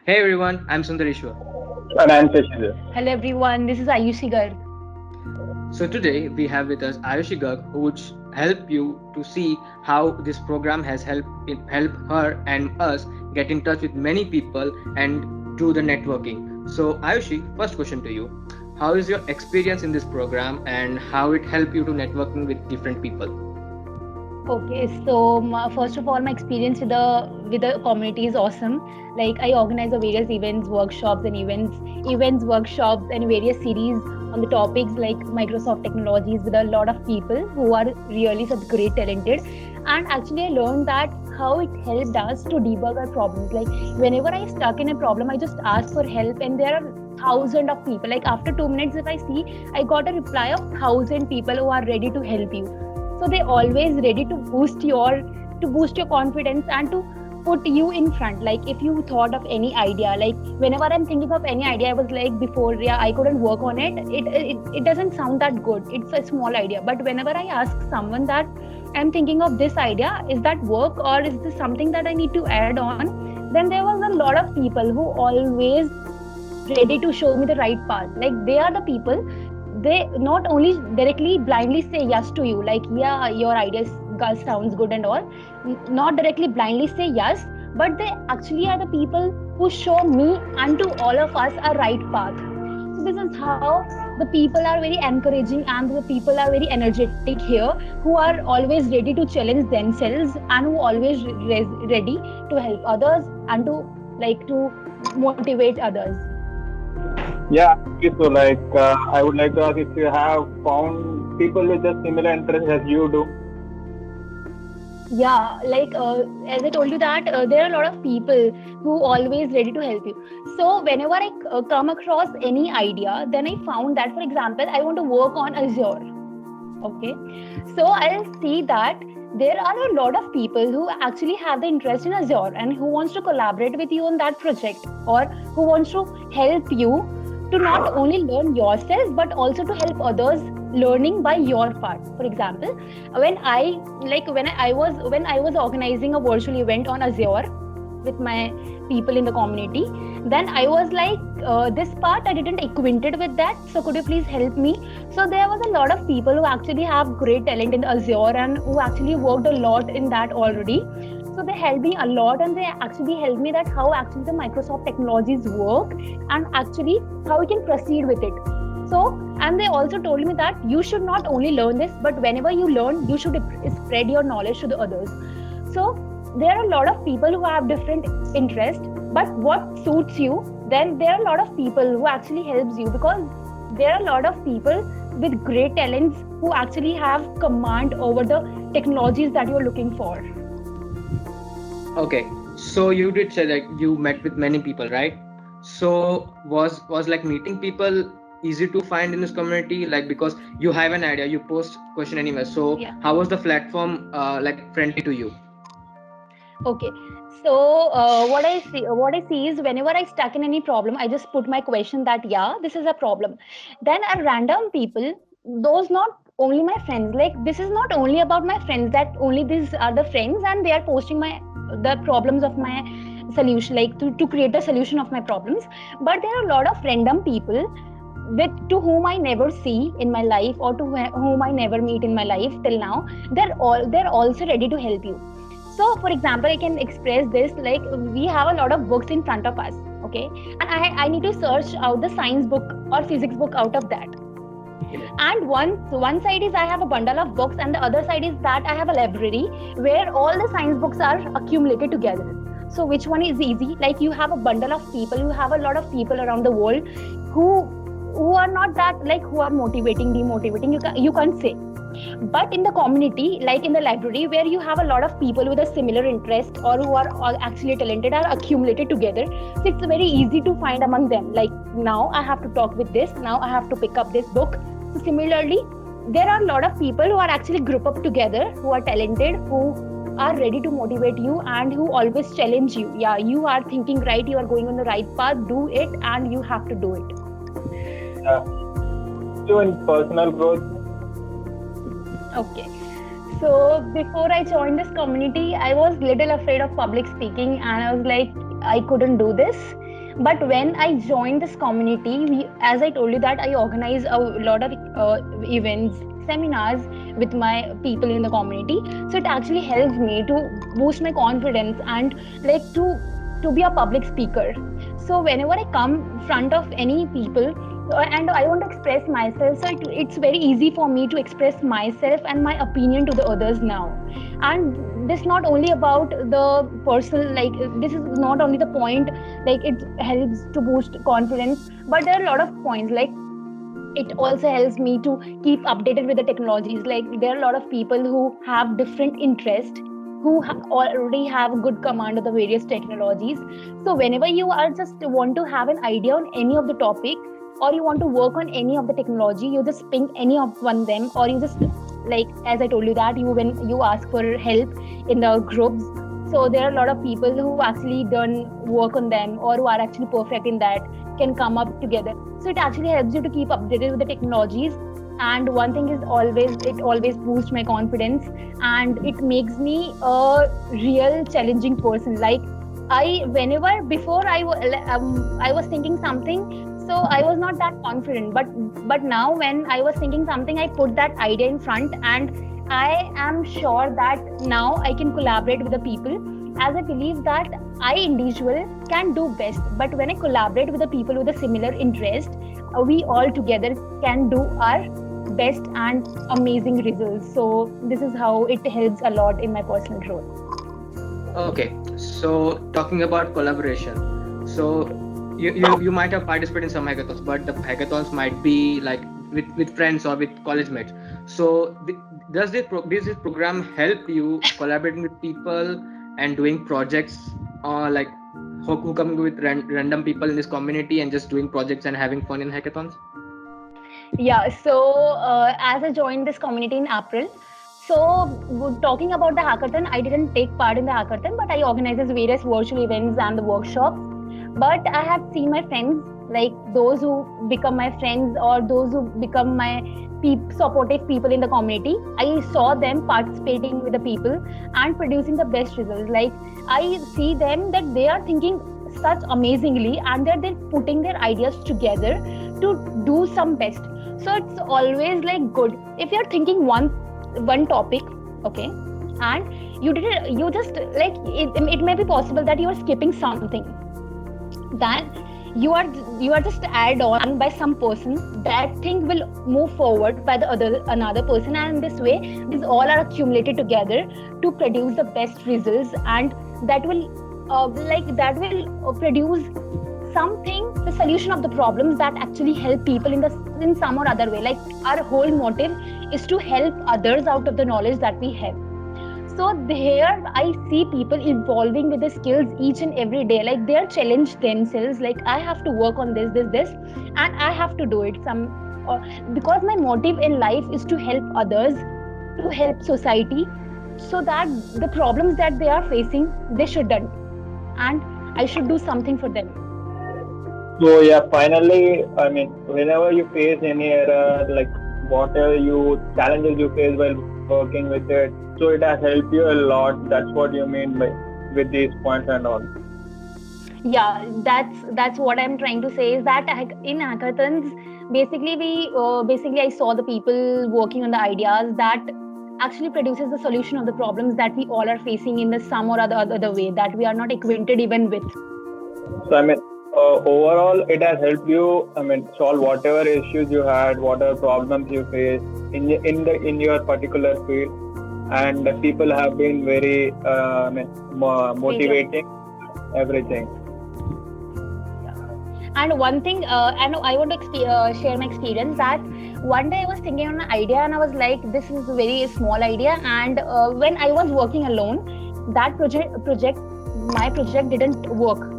Hey everyone, I'm Sundareshwar. And I'm Shashi. Hello everyone, this is Ayushi Garg. So today we have with us Ayushi Garg, who would help you to see how this program has help her and us get in touch with many people and do the networking. So Ayushi, first question to you: how is your experience in this program and how it helped you to networking with different people? Okay, so first of all, my experience with the community is awesome. Like I organize the various events, workshops, and workshops, and various series on the topics like Microsoft technologies with a lot of people who are really such great talented. And actually, I learned that how it helped us to debug our problems. Like whenever I stuck in a problem, I just ask for help, and there are thousands of people. Like after 2 minutes, if I see, I got a reply of 1,000 people who are ready to help you. So they always ready to boost your confidence and to put you in front. Like if you thought of any idea, like whenever I'm thinking of any idea, I was like before, yeah, I couldn't work on it. It doesn't sound that good, it's a small idea. But whenever I ask someone that I'm thinking of this idea, is that work or is this something that I need to add on, then there was a lot of people who always ready to show me the right path. Like they are the people, they not only directly blindly say yes to you, like yeah, your ideas girl sounds good and all, not directly blindly say yes, but they actually are the people who show me and to all of us a right path. So this is how the people are very encouraging and the people are very energetic here, who are always ready to challenge themselves and who always ready to help others and to like to motivate others. Yeah, okay, so I would like to ask if you have found people with a similar interest as you do. Yeah, like as I told you that there are a lot of people who always ready to help you. So whenever I come across any idea, then I found that, for example, I want to work on Azure. Okay, so I'll see that there are a lot of people who actually have the interest in Azure and who wants to collaborate with you on that project, or who wants to help you to not only learn yourself but also to help others learning by your part. For example, when I was organizing a virtual event on Azure with my people in the community, then I was like, this part I didn't acquainted with that, so could you please help me? So there was a lot of people who actually have great talent in Azure and who actually worked a lot in that already. So they helped me a lot, and they actually helped me that how actually the Microsoft technologies work and actually how we can proceed with it. So, and they also told me that you should not only learn this, but whenever you learn, you should spread your knowledge to the others. So there are a lot of people who have different interests, but what suits you, then there are a lot of people who actually helps you, because there are a lot of people with great talents who actually have command over the technologies that you're looking for. Okay, so you did say that you met with many people, right? So was like meeting people easy to find in this community? Like because you have an idea, you post question anywhere. So Yeah. how was the platform like friendly to you? Okay. So what I see is whenever I stuck in any problem, I just put my question that yeah, this is a problem. Then a random people, those not only my friends, like this is not only about my friends, that only these are the friends and they are posting the problems of my solution, like to create the solution of my problems. But there are a lot of random people to whom I never see in my life, or to whom I never meet in my life till now. They're also ready to help you. So, for example, I can express this like we have a lot of books in front of us, okay, and I need to search out the science book or physics book out of that. And one side is I have a bundle of books, and the other side is that I have a library where all the science books are accumulated together. So which one is easy? Like you have a bundle of people, you have a lot of people around the world who are not that, like who are motivating, demotivating, you can't say. But in the community, like in the library, where you have a lot of people with a similar interest or who are all actually talented, are accumulated together, so it's very easy to find among them. Like now I have to talk with this, now I have to pick up this book. So similarly, there are a lot of people who are actually group up together, who are talented, who are ready to motivate you and who always challenge you. Yeah, you are thinking right, you are going on the right path, do it, and you have to do it. You in personal growth. Okay. So before I joined this community, I was little afraid of public speaking, and I was like, I couldn't do this. But when I joined this community, as I told you that I organize a lot of events, seminars with my people in the community. So it actually helps me to boost my confidence and like to be a public speaker. So whenever I come front of any people and I want to express myself, so it's very easy for me to express myself and my opinion to the others now. And this not only about the personal, like this is not only the point, like it helps to boost confidence, but there are a lot of points, like it also helps me to keep updated with the technologies. Like there are a lot of people who have different interests, who already have good command of the various technologies. So whenever you are just want to have an idea on any of the topic, or you want to work on any of the technology, you just ping any of one them, or you just, like as I told you that you, when you ask for help in the groups, so there are a lot of people who actually done work on them, or who are actually perfect in that, can come up together. So it actually helps you to keep updated with the technologies. And one thing is it always boosts my confidence, and it makes me a real challenging person. Like whenever before I was thinking something, so I was not that confident, but now when I was thinking something, I put that idea in front, and I am sure that now I can collaborate with the people, as I believe that I individual can do best, but when I collaborate with the people with a similar interest, we all together can do our best and amazing results. So this is how it helps a lot in my personal growth. Okay, so talking about collaboration, so you might have participated in some hackathons, but the hackathons might be like with friends or with college mates. So does this program help you collaborating with people and doing projects, or like who come with random people in this community and just doing projects and having fun in hackathons? Yeah, so as I joined this community in April, so talking about the hackathon, I didn't take part in the hackathon, but I organizes various virtual events and the workshops. But I have seen my friends, like those who become my friends or those who become my supportive people in the community. I saw them participating with the people and producing the best results. Like I see them that they are thinking such amazingly, and that they're putting their ideas together to do some best. So it's always like good if you're thinking one topic, okay, and you just like it may be possible that you are skipping something, that you are just add on by some person, that thing will move forward by another person, and this way these all are accumulated together to produce the best results, and that will produce something, the solution of the problems that actually help people in some or other way. Like our whole motive is to help others out of the knowledge that we have. So here I see people evolving with the skills each and every day. Like they are challenged themselves, like I have to work on this, and I have to do it because my motive in life is to help others, to help society, so that the problems that they are facing, they shouldn't, and I should do something for them. So yeah, finally, I mean, whenever you face any error, like whatever challenges you face while working with it, so it has helped you a lot. That's what you mean with these points and all. Yeah, that's what I'm trying to say, is that in hackathons, basically I saw the people working on the ideas that actually produces the solution of the problems that we all are facing in the some or other way that we are not acquainted even with. So I mean, overall, it has helped you. I mean, solve whatever issues you had, whatever problems you faced in your particular field, and the people have been very motivating everything. And one thing, and I want to share my experience, that one day I was thinking on an idea and I was like, this is a very small idea, and when I was working alone, that my project didn't work.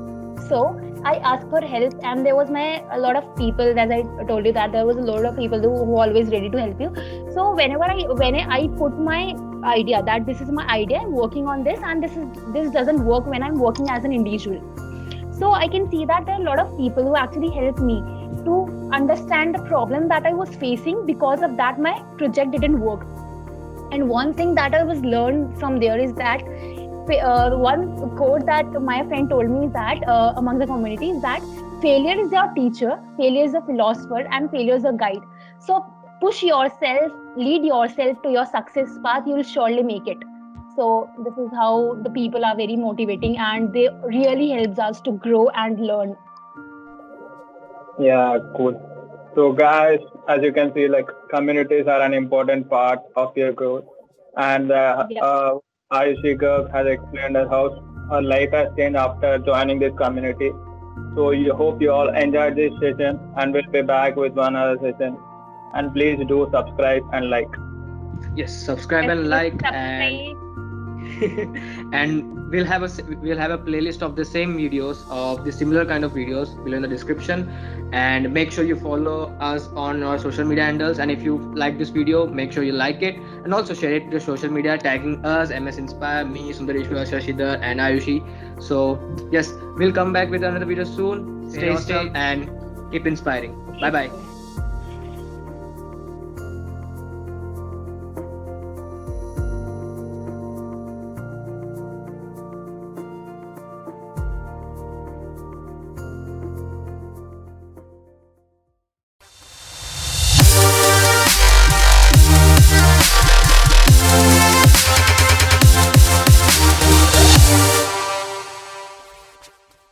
So I asked for help, and there was a lot of people, as I told you that there was a lot of people who were always ready to help you. So when I put my idea that this is my idea, I'm working on this, and this doesn't work when I'm working as an individual. So I can see that there are a lot of people who actually helped me to understand the problem that I was facing. Because of that, my project didn't work. And one thing that I was learned from there is that one quote that my friend told me is that among the community is that failure is your teacher, failure is a philosopher, and failure is a guide. So push yourself, lead yourself to your success path. You will surely make it. So this is how the people are very motivating, and they really helps us to grow and learn. Yeah, cool. So, guys, as you can see, like communities are an important part of your growth, and Yeah. Ayushi Garg has explained us how her life has changed after joining this community. So, you hope you all enjoyed this session, and we'll be back with one other session. And please do subscribe and like. Yes, subscribe Yes, and please like, and subscribe. and we'll have a playlist of the same videos, of the similar kind of videos, below in the description. And make sure you follow us on our social media handles, and if you like this video, make sure you like it and also share it to your social media, tagging us, MS Inspire, me, Sundareshwar, Shashidhar, and Ayushi. So yes, we'll come back with another video soon. Stay awesome and keep inspiring. Bye bye.